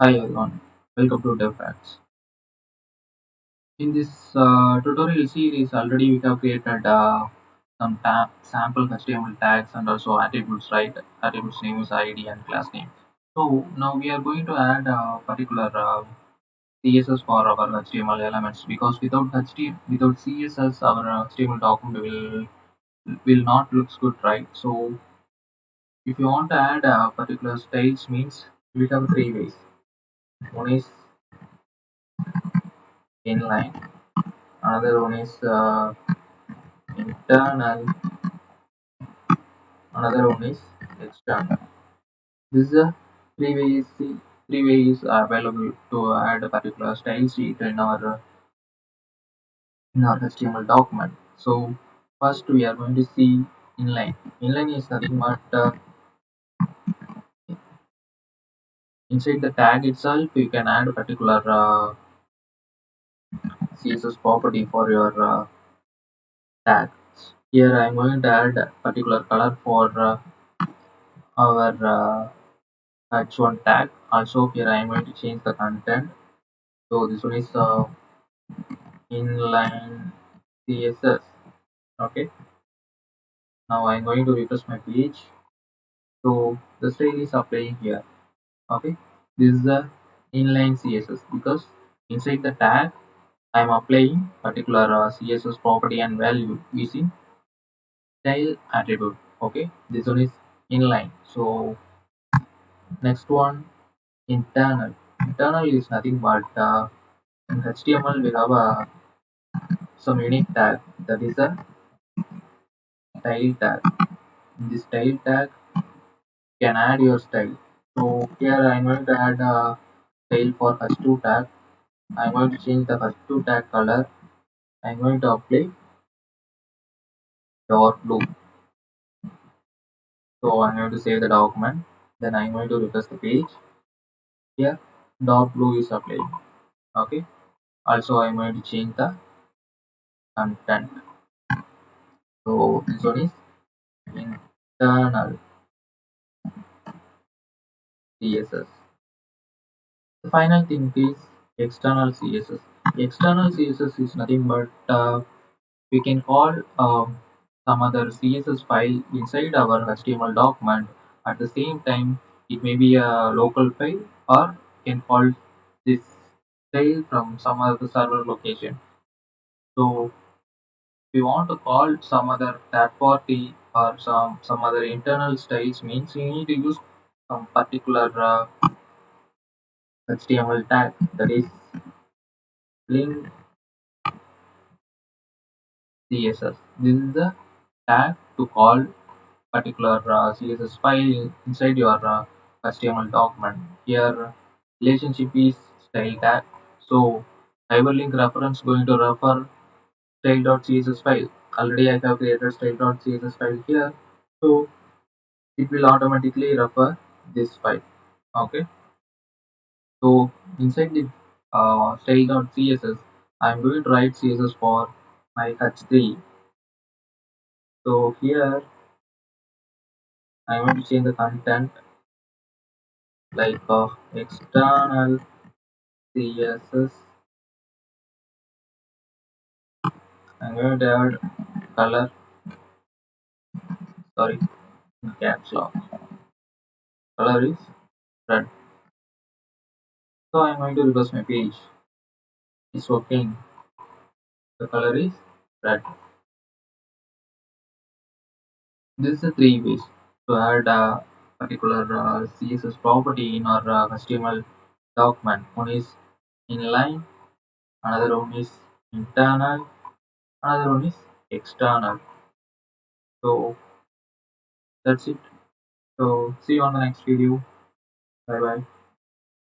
Hi everyone, welcome to DevFacts. In this tutorial series, already we have created some sample HTML tags and also attributes, right? Attributes name is ID and class name. So now we are going to add a particular CSS for our HTML elements because without CSS, our HTML document will not looks good, right? So if you want to add a particular styles means we have three ways. One is inline, another one is internal, another one is external. This is a three ways are available to add a particular style sheet in our HTML document. So first we are going to see inline. Inline is nothing but inside the tag itself you can add a particular CSS property for your tag. Here I am going to add a particular color for our h1 tag. Also here I am going to change the content. So this one is inline CSS. Okay, now I'm going to refresh my page. So the style is applying here. Okay, this is the inline CSS because inside the tag I'm applying particular CSS property and value using style attribute. Okay, this one is inline. So next one, internal. Internal is nothing but in HTML we have some unique tag that is a style tag. In this style tag can add your style. So here I'm going to add a style for h2 tag. I'm going to change the h2 tag color. I'm going to apply dark blue. So I'm going to save the document. Then I'm going to refresh the page. Here dark blue is applied. Okay. Also I'm going to change the content. So this one is internal CSS. The final thing is external CSS. External CSS is nothing but we can call some other CSS file inside our HTML document. At the same time, it may be a local file or can call this file from some other server location. So if we want to call some other third party or some other internal styles means you need to use some particular HTML tag that is link CSS. This is the tag to call particular CSS file inside your HTML document. Here relationship is style tag. So hyperlink reference going to refer style.css file. Already I have created style.css file here. So it will automatically refer this file. Okay. So inside the style.css I'm going to write CSS for my h3. So here I'm going to change the content like external CSS. I'm going to add color, sorry, caps lock. Color is red. So I'm going to reverse my page. It's working. The color is red. This is the three ways to add a particular CSS property in our HTML document. One is inline, another one is internal, another one is external. So that's it. So see you on the next video. Bye bye.